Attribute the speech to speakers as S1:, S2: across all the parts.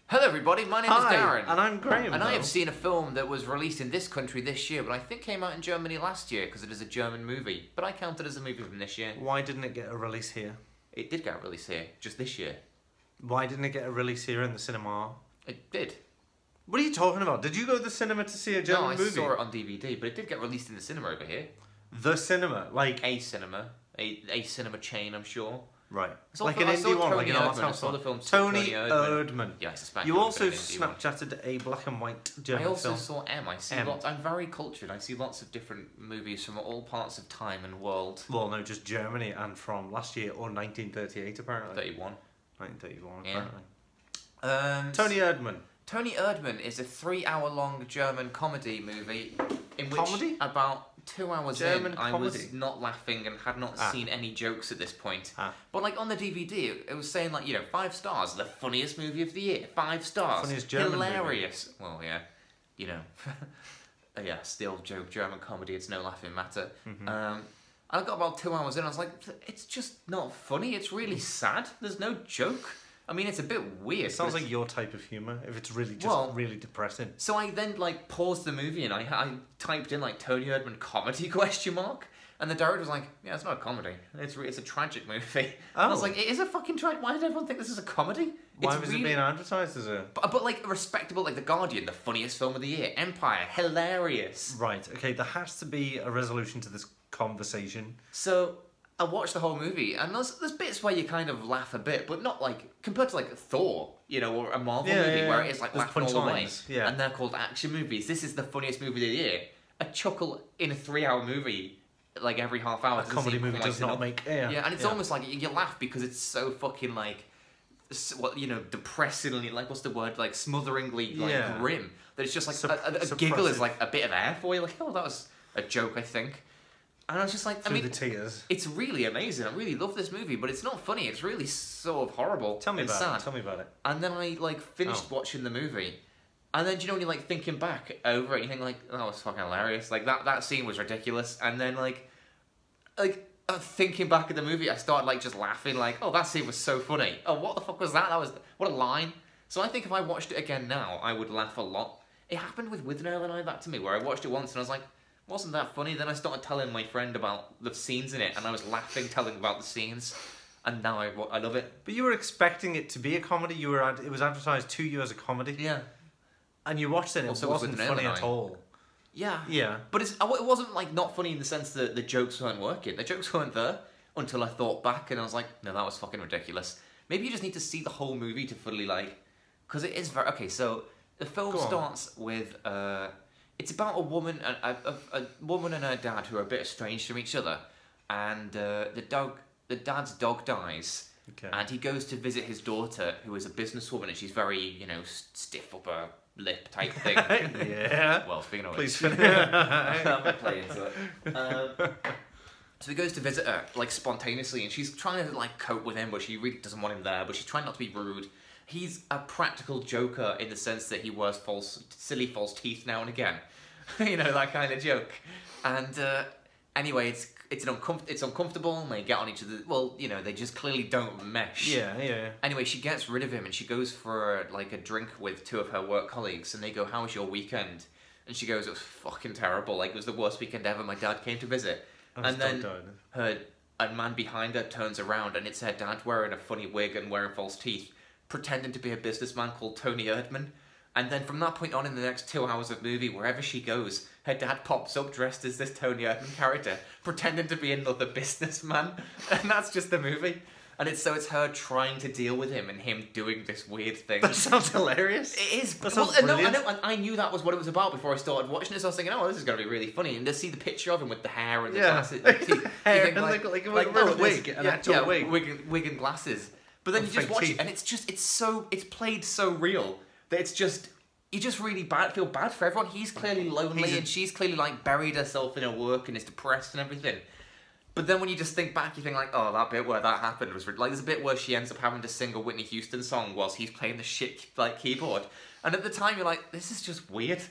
S1: Hello everybody, my name is Darren.
S2: And I'm Graham.
S1: And I have seen a film that was released in this country this year, but I think came out in Germany last year because it is a German movie. But I count it as a movie from this year.
S2: Why didn't it get a release here?
S1: It did get a release here, just this year.
S2: Why didn't it get a release here in the cinema?
S1: It did.
S2: What are you talking about? Did you go to the cinema to see a German movie?
S1: No, I saw it on DVD, but it did get released in the cinema over here.
S2: The cinema? Like...
S1: A cinema. A cinema chain, I'm sure.
S2: Right.
S1: Like
S2: an indie one, like an art
S1: Erdman.
S2: house
S1: I saw the film
S2: Toni Erdman.
S1: Yeah, I suspect
S2: you also Snapchatted a black and white German film.
S1: I also saw M. I see lots. I'm very cultured. I see lots of different movies from all parts of time and world.
S2: Well, no, just Germany and from last year or 1938 apparently.
S1: 31.
S2: 1931
S1: yeah.
S2: apparently. Toni Erdman.
S1: Toni Erdman is a 3-hour-long German comedy movie in which about 2 hours
S2: German
S1: in,
S2: comedy?
S1: I was not laughing and had not seen any jokes at this point. But like on the DVD, it was saying like, 5 stars, the funniest movie of the year, 5 stars,
S2: funniest German
S1: hilarious. Movie. Well, yeah, yeah, still joke, German comedy, it's no laughing matter. I got about 2 hours in, I was like, it's just not funny, it's really sad, there's no joke. I mean, it's a bit weird.
S2: It sounds like your type of humour, if it's really just really depressing.
S1: So I then, paused the movie and I typed in, Toni Erdman comedy question mark, and the director was like, yeah, it's not a comedy. It's a tragic movie. Oh. And I was like, it is a fucking tragic... Why did everyone think this is a comedy?
S2: Why was it being advertised as a...
S1: But respectable, The Guardian, the funniest film of the year. Empire, hilarious.
S2: Right, okay, there has to be a resolution to this conversation.
S1: So... I watched the whole movie, and there's bits where you kind of laugh a bit, but not compared to Thor, or a Marvel movie where it is laughing all the way. Yeah. And they're called action movies. This is the funniest movie of the year. A chuckle in a 3-hour movie, every half hour.
S2: A comedy movie does not make...
S1: Yeah, and it's almost like you laugh because it's so fucking depressingly, what's the word, smotheringly grim, that it's just a giggle is a bit of air for you. Oh, that was a joke, I think. And I was just like,
S2: the tears.
S1: It's really amazing. I really love this movie, but it's not funny. It's really sort of horrible.
S2: Tell me about it.
S1: And then I finished watching the movie, and then when you're thinking back over it, you think that was fucking hilarious. That scene was ridiculous. And then thinking back at the movie, I started just laughing. Oh, that scene was so funny. Oh, what the fuck was that? What a line. So I think if I watched it again now, I would laugh a lot. It happened with Withnail and I that to me, where I watched it once and I was like, wasn't that funny? Then I started telling my friend about the scenes in it, and I was laughing, telling about the scenes, and now I love it. But
S2: you were expecting it to be a comedy. It was advertised to you as a comedy.
S1: Yeah.
S2: And you watched it, and it wasn't funny at all.
S1: Yeah.
S2: Yeah.
S1: But it wasn't not funny in the sense that the jokes weren't working. The jokes weren't there until I thought back, and I was like, no, that was fucking ridiculous. Maybe you just need to see the whole movie to fully because it is very... Okay, so the film starts with... It's about a woman and her dad who are a bit estranged from each other, and the dad's dog dies, and he goes to visit his daughter, who is a businesswoman, and she's very stiff upper lip type thing.
S2: Yeah.
S1: Well, speaking of
S2: please
S1: which,
S2: finish.
S1: I'm not playing into it. So he goes to visit her spontaneously, and she's trying to cope with him, but she really doesn't want him there. But she's trying not to be rude. He's a practical joker in the sense that he wears silly false teeth now and again. That kind of joke. And anyway, it's uncomfortable, and they get on each other. Well, they just clearly don't mesh.
S2: Yeah.
S1: Anyway, she gets rid of him, and she goes for a drink with 2 of her work colleagues, and they go, "How was your weekend?" And she goes, "It was fucking terrible. It was the worst weekend ever. My dad came to visit." And then a man behind her turns around, and it's her dad wearing a funny wig and wearing false teeth, pretending to be a businessman called Toni Erdman. And then from that point on, in the next 2 hours of movie, wherever she goes, her dad pops up dressed as this Toni Erdman character, pretending to be another businessman. And that's just the movie. And it's her trying to deal with him and him doing this weird thing.
S2: That sounds hilarious.
S1: It is.
S2: That sounds brilliant.
S1: No, I knew that was what it was about before I started watching it. So I was thinking, oh, this is going to be really funny. And to see the picture of him with the hair and the glasses.
S2: Hair and a wig. An actual wig.
S1: Wig and glasses. But then you just watch it, and it's played so real that you just really feel bad for everyone. He's clearly lonely, and she's clearly buried herself in her work and is depressed and everything. But then when you just think back, you think oh, that bit where that happened was there's a bit where she ends up having to sing a Whitney Houston song whilst he's playing the shit keyboard, and at the time you're like, this is just weird.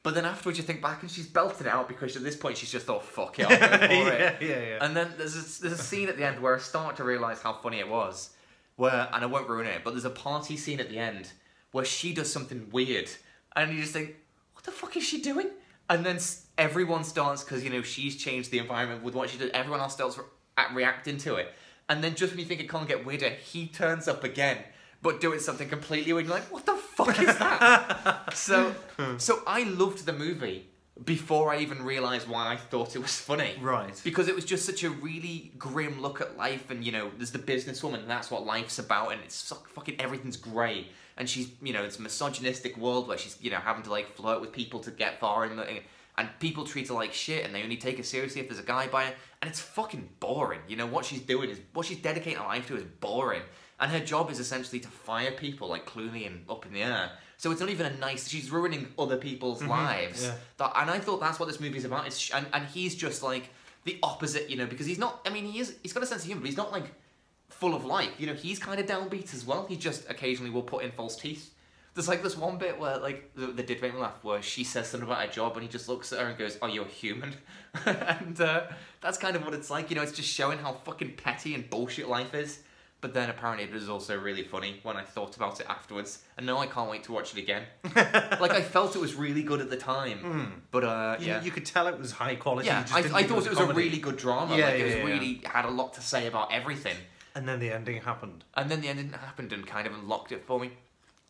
S1: But then afterwards you think back and she's belted it out because at this point she's just thought, fuck it, I'll go for it.
S2: Yeah.
S1: And then there's a scene at the end where I start to realise how funny it was. And I won't ruin it, but there's a party scene at the end where she does something weird, and you just think, what the fuck is she doing? And then everyone starts, because, you know, she's changed the environment with what she did, everyone else starts reacting to it. And then just when you think it can't get weirder, he turns up again, but doing something completely weird. You're like, what the fuck is that? So I loved the movie before I even realised why I thought it was funny.
S2: Right.
S1: Because it was just such a really grim look at life, and, you know, there's the businesswoman, and that's what life's about, and it's fucking everything's grey. And she's, you know, it's a misogynistic world where she's, you know, having to, like, flirt with people to get far in the... And people treat her like shit, and they only take her seriously if there's a guy by her. And it's fucking boring. You know, what she's doing is... What she's dedicating her life to is boring. And her job is essentially to fire people, like, Clooney and Up in the Air. So it's not even a nice... She's ruining other people's lives. Yeah. And I thought that's what this movie's about. And he's just, like, the opposite, you know, because he's not... I mean, he's got a sense of humour, but he's not, like, full of life. You know, he's kind of downbeat as well. He just occasionally will put in false teeth. There's, like, this one bit where, like, that did make me laugh, where she says something about her job, and he just looks at her and goes, "Oh, you're human." And that's kind of what it's like. You know, it's just showing how fucking petty and bullshit life is. But then apparently it was also really funny when I thought about it afterwards. And now I can't wait to watch it again. Like, I felt it was really good at the time. But, yeah.
S2: You could tell it was high quality.
S1: Yeah, I thought it was a really good drama.
S2: Yeah,
S1: like, it was really had a lot to say about everything.
S2: And then the ending happened.
S1: And then the ending happened and kind of unlocked it for me.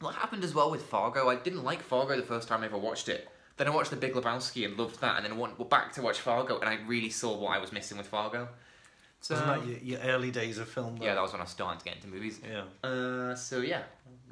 S1: What happened as well with Fargo, I didn't like Fargo the first time I ever watched it. Then I watched The Big Lebowski and loved that. And then I went back to watch Fargo, and I really saw what I was missing with Fargo. So,
S2: wasn't that your early days of film, though?
S1: Yeah, that was when I was starting to get into movies.
S2: Yeah.
S1: So yeah,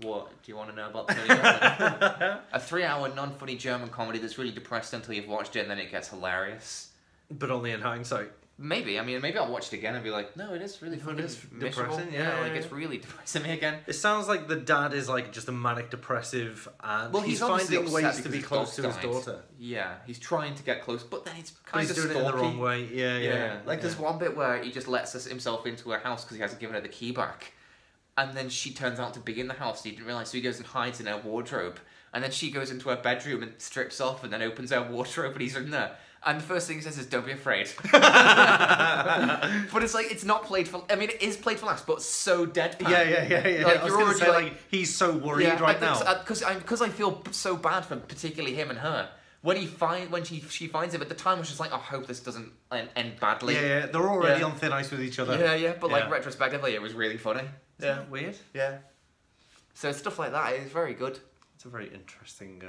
S1: what do you want to know about Toni Erdman? A 3-hour non-funny German comedy that's really depressed until you've watched it, and then it gets hilarious.
S2: But only in hindsight.
S1: Maybe. I mean, maybe I'll watch it again and be like, no, it is really funny.
S2: It is depressing, yeah.
S1: Like, it's really depressing me again.
S2: It sounds like the dad is, like, just a manic depressive, and he's finding ways to be close to his daughter.
S1: Yeah, he's trying to get close, but then he's kind of
S2: doing it in the wrong way. Yeah.
S1: Like, there's one bit where he just lets himself into her house because he hasn't given her the key back. And then she turns out to be in the house, and he didn't realise, so he goes and hides in her wardrobe. And then she goes into her bedroom and strips off, and then opens her wardrobe, and he's in there. And the first thing he says is, "Don't be afraid." But it's like, it's not played for... I mean, it is played for laughs, but so deadpan.
S2: Yeah.
S1: Like,
S2: I was going to say, like, he's so worried right now.
S1: Because I feel so bad for particularly him and her. When she finds him, at the time, I was just like, I hope this doesn't end badly.
S2: Yeah. They're already on thin ice with each other.
S1: Yeah. But, like, retrospectively, it was really funny.
S2: Isn't that weird?
S1: Yeah. So stuff like that is very good.
S2: It's a very interesting...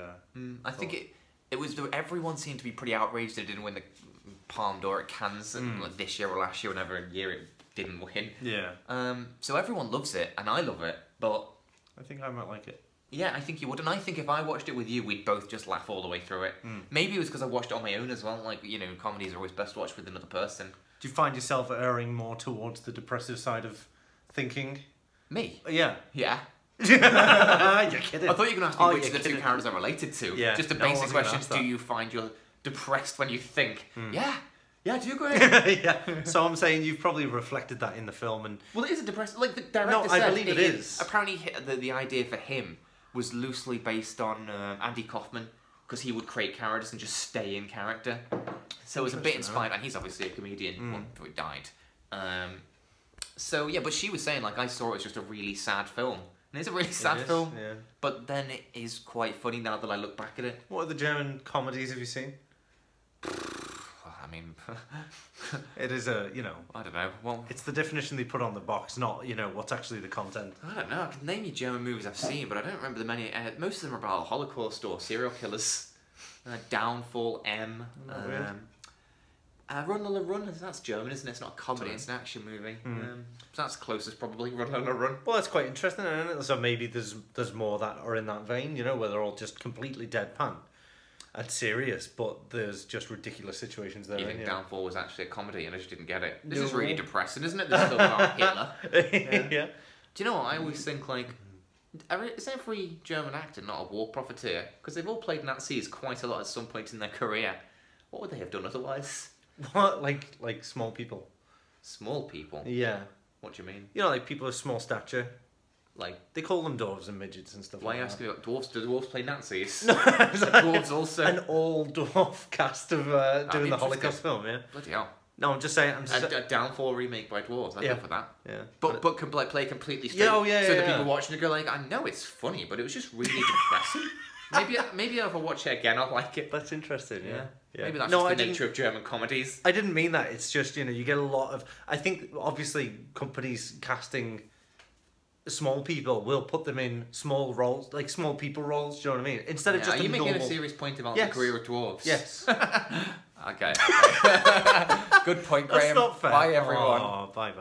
S1: I think it was... Everyone seemed to be pretty outraged that it didn't win the Palme d'Or at Cannes like this year or last year, whenever year it didn't win.
S2: Yeah.
S1: So everyone loves it, and I love it, but...
S2: I think I might like it.
S1: Yeah, I think you would, and I think if I watched it with you, we'd both just laugh all the way through it. Maybe it was because I watched it on my own as well. Like, you know, comedies are always best watched with another person.
S2: Do you find yourself erring more towards the depressive side of thinking?
S1: Me?
S2: Yeah.
S1: Yeah.
S2: You're kidding.
S1: I thought you were going to ask me which of the two characters I'm related to.
S2: Yeah.
S1: Just a basic question, do you find you're depressed when you think? Yeah. Yeah, do you agree?
S2: Yeah. So I'm saying you've probably reflected that in the film. And
S1: well, it is a depressing... Like, the director said...
S2: I believe it is.
S1: Apparently, the idea for him was loosely based on Andy Kaufman, because he would create characters and just stay in character. So it was a bit inspired, and he's obviously a comedian before he died. So, yeah, but she was saying, like, I saw it as just a really sad film. And it's a really sad film, but then it is quite funny now that I look back at it.
S2: What other German comedies have you seen?
S1: I mean...
S2: it is a, you know...
S1: I don't know. Well,
S2: it's the definition they put on the box, not, you know, what's actually the content.
S1: I don't know. I can name you German movies I've seen, but I don't remember the many... most of them are about Holocaust or serial killers. Downfall, M. Run Lola Run, that's German, isn't it? It's not a comedy, it's an action movie. So that's closest, probably, Run Lola Run.
S2: Well, that's quite interesting, isn't it? So maybe there's more that are in that vein, you know, where they're all just completely deadpan and serious, but there's just ridiculous situations there.
S1: You think Downfall was actually a comedy and I just didn't get it? This is really depressing, isn't it? This film about Hitler. Yeah. Do you know what? I always think, like, is every German actor not a war profiteer? Because they've all played Nazis quite a lot at some point in their career. What would they have done otherwise?
S2: What? Like small people?
S1: Small people?
S2: Yeah.
S1: What do you mean?
S2: You know, like people of small stature.
S1: Like,
S2: they call them dwarves and midgets and stuff.
S1: Why are you asking about dwarves? Do dwarves play Nazis?
S2: No,
S1: dwarves also
S2: an all dwarf cast of doing the Holocaust film. Yeah.
S1: Bloody hell.
S2: No, I'm just saying.
S1: A Downfall remake by dwarves. I'd go for that.
S2: Yeah.
S1: But can play completely straight.
S2: So
S1: the people watching it go like, I know it's funny, but it was just really depressing. Maybe if I watch it again, I'll like it.
S2: That's interesting. Yeah.
S1: Maybe that's just the nature of German comedies.
S2: I didn't mean that. It's just, you get a lot of... I think, obviously, companies casting small people will put them in small roles, like small people roles, do you know what I mean? Instead of just
S1: Are you making a serious point about the career of dwarves?
S2: Yes.
S1: Okay. Good point, Graham.
S2: That's not fair.
S1: Bye, everyone.
S2: Oh, bye.